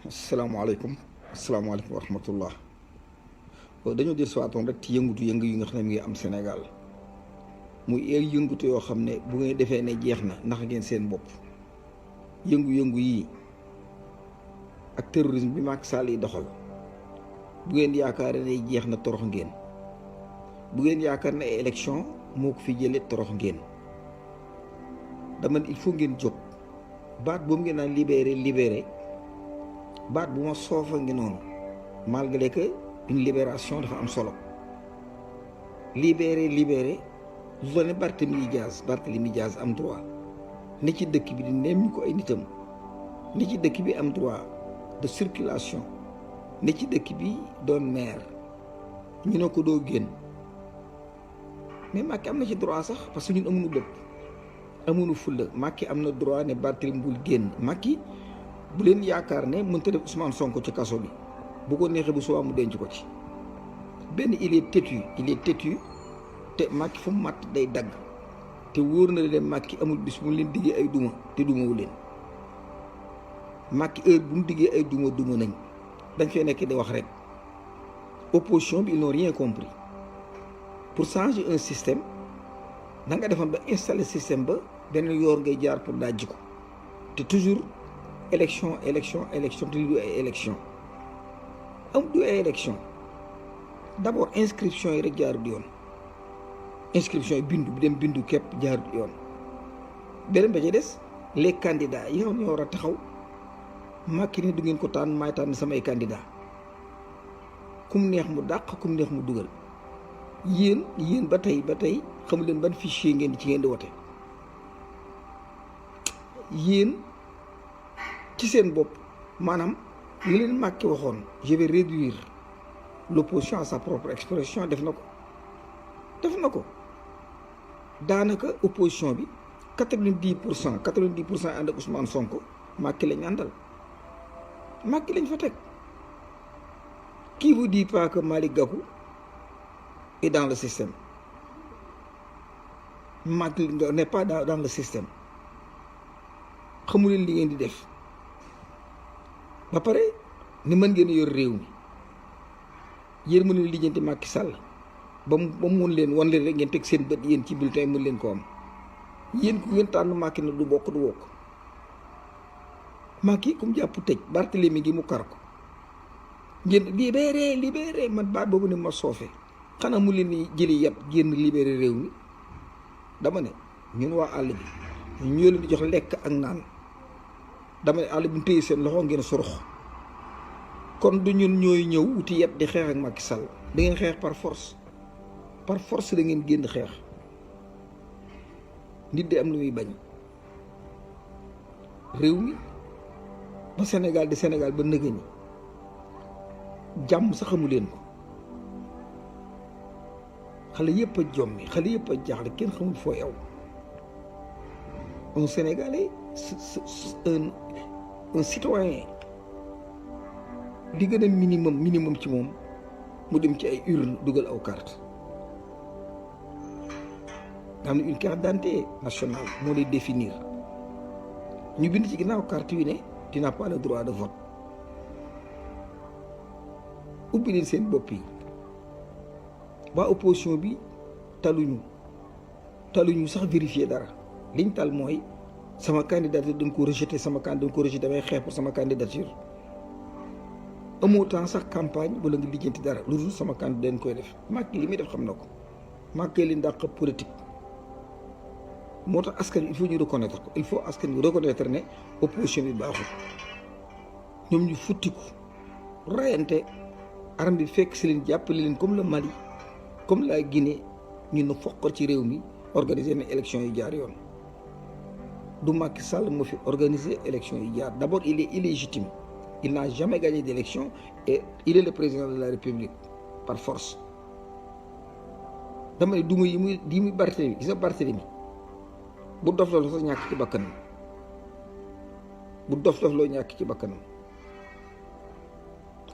asalaamaaleykum asalaamaaleykum wa rahmatullah dañoo jël siwaatoon rek ci yëngutu yi nga xam ne mi ngi am Sénégal muy ay yëngutu yoo xam ne bu ngeen defee ne jeex na ndax ngeen seen bopp yëngu-yëngu yii ak terrorisme bi Macky Sall yi doxal bu ngeen yaakaar ne jeex na torox ngeen bu ngeen yaakaar ne ay élection moo ko fi jëlee torox ngeen dama il faut ngeen jóg baat boobu ngeen naan libéré baat bu ma soofa ngi noonu malgré que une libération dafa am solo libéré lu la ne Barthélemy Diaz am droit ni ci dëkk bi di nemmi ko ay nitam ni ci dëkk bi am droit de circulation ni ci dëkk bi doon maire ñu ne ko doo génn mais Macky am na ci droit sax parce que ñun amuñu bopp amuñu fulla Macky am na droit ne Barthélemy bul génn Macky bu leen yaakaar ne mënta def Ousmane Sonko ci kaso bi bu ko neexee bu subaa mu denc ko ci benn il est têtu te Macky fu mu matt day dagg te wóor na leen Macky amul bis bu mu leen diggee ay duma te dumawu leen Macky heure bu mu diggee ay duma nañ dañ fee nekk di wax rek opposition bi ils n'ont rien compris pour changer un système da nga defoon ba installer système ba benn yoor ngay jaar pour dajji ko te toujours élection te du ay élection am du ay élection d'abord inscription yi rek jaarut yoon inscription yi bindu képp jaarut yoon beneen ba ca des les candidats yi nga xam ne ñoo war a taxaw Macky ne du ngeen ko tànn maay tànn samay candidat kum neex mu dàq kum neex mu dugal yéen ba tey xamu leen ban fichier ngeen di wote yéen ci seen bopp maanaam li leen Macky waxoon je vais réduire l'opposition à sa propre expression def na ko daanaka opposition bi 90% ànd ak Ousmane Sonko Macky lañ àndal Macky lañ fa teg qui vous dit pas que Malick Gakou est dans le système Macky n'est pas dans le système xamu leen li ngeen di def ba pare ni mën ngeen yor réew mi yéen mën leen lijjanti Macky Sall ba mu mun leen wan leen rek ngeen teg seen bët yéen ci bulletin mën leen ko am yéen ku ngeen tànn Macky na du bokk Macky ku mu jàpp tëj Barthélemy gi mu kar ko ngeen libéré man baat boobu ne ma soofe xanaa mu leen ni jëli yat génn libéré réew mi dama ne ñun waa àll bi ñoo leen di jox lekk ak naan dama ne àll bi mu téye seen loxo ngeen surux kon du ñun ñooy ñëw wuti yet di xeex ak Macky Sall da ngeen xeex par force da ngeen génn xeex nit de am lu muy bañ réew mi ba Sénégal di Sénégal ba nëgë ni jàmm sax xamu leen ko xale yëpp a jommi xale yëpp a jaaxle kenn xamul foo yow un Sénégalais un citoyen li gën a minimum ci moom mu dem ci ay urne dugal aw carte nga xam ne une carte d'identité nationale moo lay définir ñu bind ci ginnaaw carte yu ne tu n'as pas le droit de vote ubbi leen seen bopp yi waa opposition bi taluñu sax vérifier dara liñ tal mooy sama candidature dañ ko rejeté damay xeex pour sama candidature amoo temps sax campagne wala nga lijjanti dara lu dul sama candidat dañ koy def Macky li muy def xam na ko Macky li ndàq politique moo tax askan wi il faut ñu reconnaître ko il faut askan wi reconnaître ne opposition bi baaxul ñoom ñu futtiku rayante arme bi fekk si leen jàppale leen comme le Mali comme la Guinée ñu ne foqal ci réew mi organiser na élection yi jaar yoon du Macky Sall moo fi organiser élection yi jaar d'abord il est illégitime il n'a jamais gagné d'élection et il est le président de la République par force dama ne duma yi muy Barthélemy gis nga Barthélemy bu dof loo sax ñàkk ci bakkanam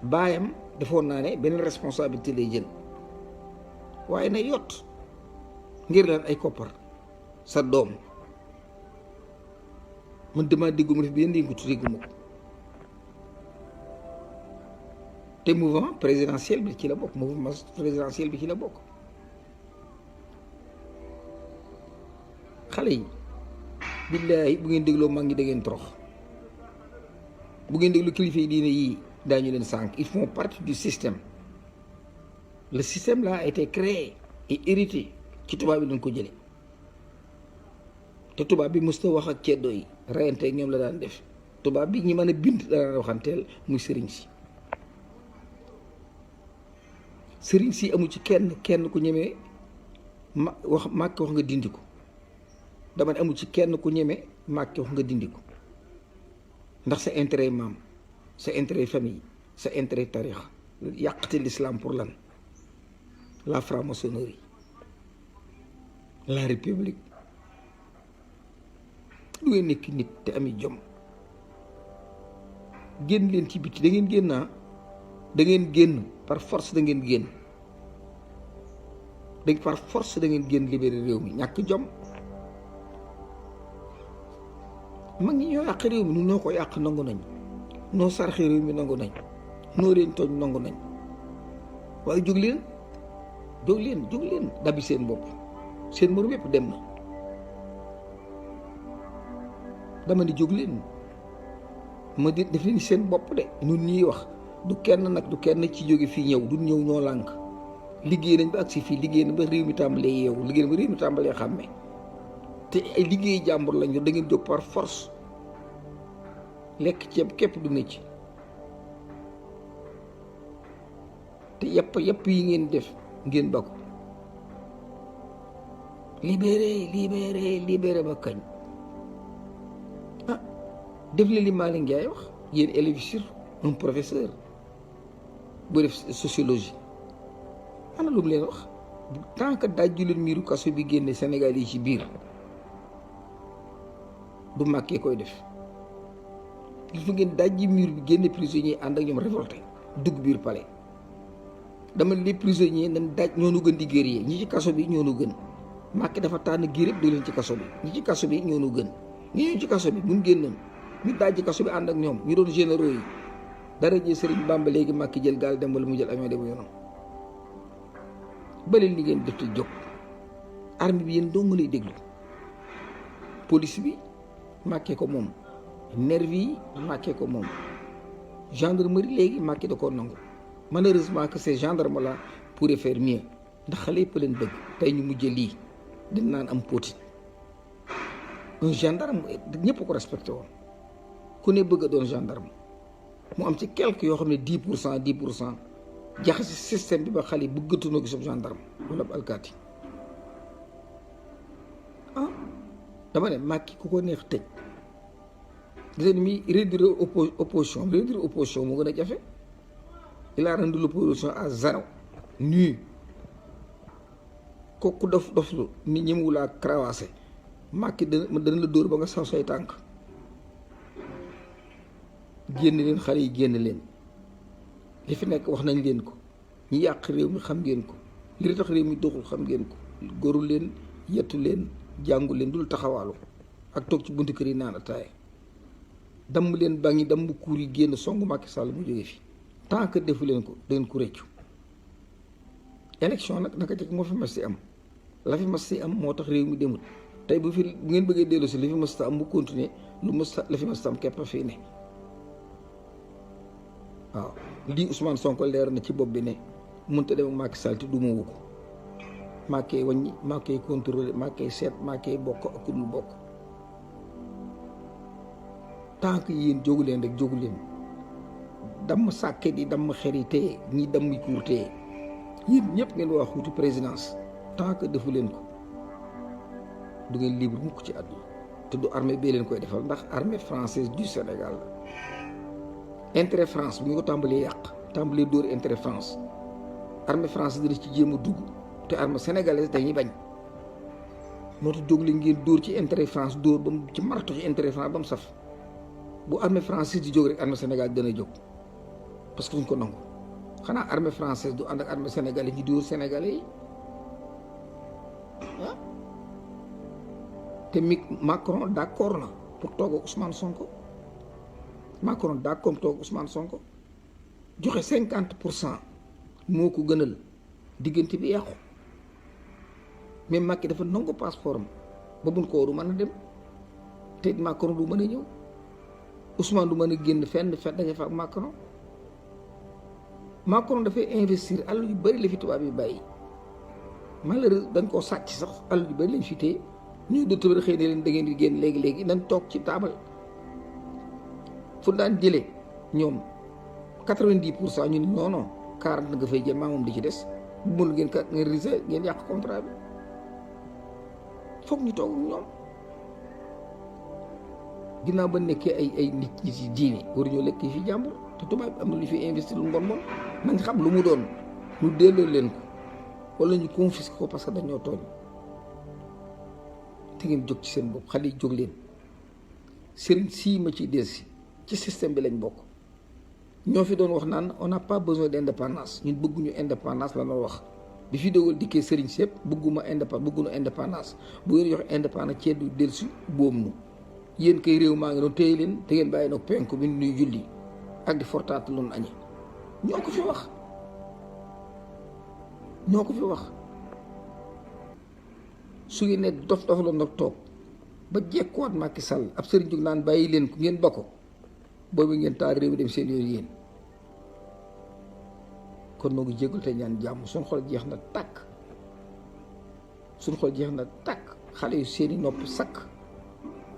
baayam defoon naa ne beneen responsabilité lay jël waaye na yott ngir leen ay koppar sa doom man dama déggu ma def benn yëngutu dégguma ko te mouvement présidentiel bi ci la bokk mouvement présidentiel bi ci la bokk xale yi billaahi bu ngeen dégloo mag ñi da ngeen torox bu ngeen déglu kilifa yi diine yii daañu leen sànq ils font partie du système. Le système là a été créé et hérité ci tubaab bi dañ ko jële te tubaab bi musta wax ak ceddo yi reyante ak ñoom la daan def tubaab bi ñi mën a bind la daan waxanteel muy sëriñ si sëriñ si amu ci kenn ku ñemee wax màkk wax nga dindi ko dama ne amu ci kenn ku ñemee màkk wax nga dindi ko ndax sa intérêt maam sa intérêt famille sa intérêt tarix yàqate l'islam pour lan la franc-maçonnerie la république lu ngeen nekk nit te ami jom génn leen ci biti da ngeen génn da ngeen génn par force da ngeen génn par force da ngeen génn libéré réew mi ñàkk jom mag ñi ñoo yàq réew mi nu noo ko yàq nangu nañ noo sarxe réew mi nangu nañ noo leen tooñ nangu nañ waaye jóg leen dabi seen bopp seen morom yépp dem na dama ni jóg leen ma di def leen seen bopp de ñun ñuy wax du kenn ci jóge fii ñëw du ñëw ñoo lànk liggéey nañ ba agsi fii liggéey nañ ba réew mi tàmbalee yeewu liggéey nañ ba réew mi tàmbalee xàmme te ay liggéey jàmbur lañu da ngeen jóg par force lekk ceeb képp du mécc te yàpp yi ngeen def ngeen ba ko libéré ba kañ def leen li Malick Ndiaye wax yéen élèves sur un professeur bu def sociologie ana lu mu leen wax tant que dajju leen miiru kaso bi génne Sénégal yi ci biir du màkkee koy def il faut ngeen dajji miir bi génne prisonniers ànd ak ñoom révolté dugg biir palais dama les prisonniers nañ daj ñoo nu gën di guerrier ñi ci kaso bi ñoo nu gën Macky dafa tànn giir yëpp di leen ci kaso bi ñi ci kaso bi ñoo nu gën ñi ñu ci kaso bi mun génn ñu dajji kaso bi ànd ak ñoom ñu doon généraux yi dara jee Serigne Bamba léegi Macky jël gaal dem wala mu jël avion dem yoonam ba leen li ngeen def te jóg armée bi yéen dong lay déglu police bi Macky ko moom nervi yi Macky ko moom gendarmerie léegi Macky da koo nangu malheureusement que ces gendarmes là pourraient faire mieux ndax xale yëpp leen bëgg tey ñu mujjee lii dañ naan am Poutine un gendarme ñëpp ko respecté woon ku ne bëgg a doon gendarme mu am ci quelque yoo xam ne 10% jaxasi système bi ba xale yi bëggatunoo gisub gendarme wala alkaati dama ne Macky ku ko neex tëj gis nga mi réduire opposition moo gën a jafe il a rendu l'opposition à zéro nu kooku dof lu nit ñi mu laa cravaché Macky dana la dóor ba nga saw say tànk génn leen xale yi génn leen li fi nekk wax nañ leen ko ñi yàq réew mi xam ngeen ko li tax réew mi doxul xam ngeen ko góoru leen yettu leen jàngu leen dul taxawaalu ak toog ci buntu kër yi naan ataaya damm leen ba ngi damm kuur yi génn songu Macky Sall mu jógee fi tant que defu leen ko da ngeen ko réccu élection nag naka jëkk moo fi mas si am la fi mas si am moo tax réew mi demut tey bu ngeen bëggee dellu si li fi mas am mu continuer la fi mas am képp a fii ne waaw lii Ousmane Sonko leer na ci bopp bi ne mënut a dem ak Macky Sall te du ma wu ko Macky wàññi Macky contrôlé Macky seet Macky bokk ak ku dul bokk tant que yéen jógu leen rek jógu leen damm sàkket yi damm xer yi téye ñi damm kuur téye yéen ñëpp ngeen wax wuti présidence tant que defu leen ko du ngeen libre mukk ci àdduna te du armée bee leen koy defal ndax armée française du Sénégal la intérêt France bu ñu ko tàmbalee yàq tàmbalee dóor intérêt France armée française dina ci jéem a dugg te armée sénégalaise dañuy bañ moo tax jóg leen ngeen dóor ci intérêt France dóor ba mu ci marto ci intérêt France ba mu saf bu armée française di jóg rek armée Sénégal dana jóg parce que duñ ko nangu xanaa armée française du ànd ak armée sénégalaise ñu dóor sénégalais yi ah te Macron d'accord na pour toog ak Ousmane Sonko Macron d'accord toog Ousmane Sonko joxe 50% moo ko gënal diggante bi yàqu mais Macky dafa nangu passeport am ba buñ ko waru mën a dem te Macron du mën a ñëw Ousmane du mën a génn fenn daje fa ak Macron dafay investir alal yu bëri la fi tubaab yi bàyyi malheureusement dañ koo sàcc sax alal yu bëri lañ fi téye ñu docteur xëy na leen da ngeen di génn léegi nañ toog ci taabal fu daan jëlee ñoom 90% ñu ne non 40 nga fay jël maa moom di ci des bu mënul ngeen risé ngeen yàq contrat bi foog ñu toog ñoom ginnaaw ba nekkee ay nit ñi ci diine waruñoo lekk yi fi jàmbur te tubaab bi am na lu fi investir lu mbon nañ xam lu mu doon ñu delloo leen ko wala ñu confisqué ko parce que dañoo tooñ te ngeen jóg ci seen bopp xale yi jóg leen sëriñ sii ma ciy delsi ci système bi lañ bokk ñoo fi doon wax naan on n'a pas besoin d'indépendance ñun bëgguñu indépendance la doon wax bi fi dogal dikkee sëriñ sépp bëgguma indépendance bu ngeen joxe indépendance cee du delsi boom nu yéen kay réew maa ngi doon téye leen te ngeen bàyyi nag penku bi nuy julli ak di fortaatu loonu añi ñoo ko fi wax su ngeen ne dof la nag toog ba jekkuwaat Macky Sall ab sëriñ jóg naan bàyyi leen ko ngeen ba ko boobu ngeen taal réew mi dem seen yoon yéen kon noo ngi jégal te ñaan jàmm suñ xol jeex na tàkk xale yu seeni nopp sakk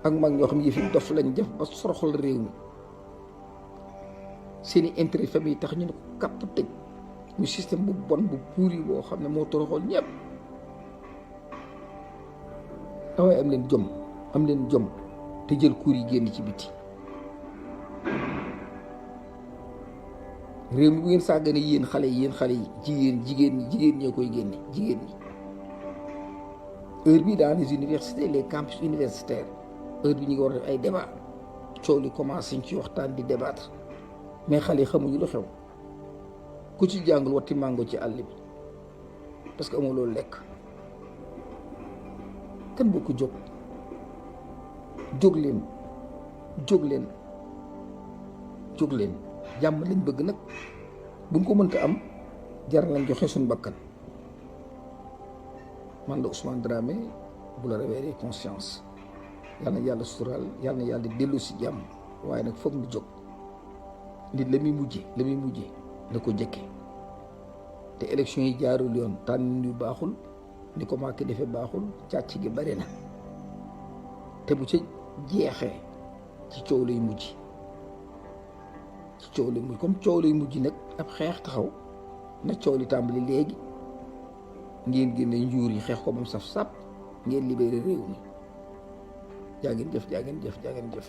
ak mag ñoo xam ne yëfi dof lañ def ba soroxal réew mi seeni intérêt famille tax ñu ne ko kàpp tëj ñu système bu bon bu pourri boo xam ne moo toroxal ñëpp daway am leen jom te jël kuur yi génn ci biti réew mi bu ngeen sàggane yéen xale yi jigéen ñoo koy génne jigéen ñi heure bi dans les universités les campus universitaires heure bi ñu ngi war a def ay débat coow li commencé ñu ci waxtaan di débattre mais xale yi xamuñu lu xew ku ci jàngul watti mango ci àll bi parce que amoo loolu lekk kan boo ko jóg leen jàmm lañ bëgg nag buñ ko mënta am jar lañ joxe suñ bakkan man la Ousmane Dramé bu la réveiller conscience yàlla na yàlla suturaal yàlla na yàlla dellu si jàmm waaye nag foog mu jóg nit la muy mujje la ko jëkke te élection yi jaarul yoon tànn yu baaxul ni ko Macky defee baaxul càcc gi bari na te bu ca jeexee ci coow lay mujj comme coow lay mujj nag ab xeex taxaw na coow li tàmbali léegi ngeen génne njuur yi xeex ko ba mu saf sàpp ngeen libéré réew mi jaa ngeen jëf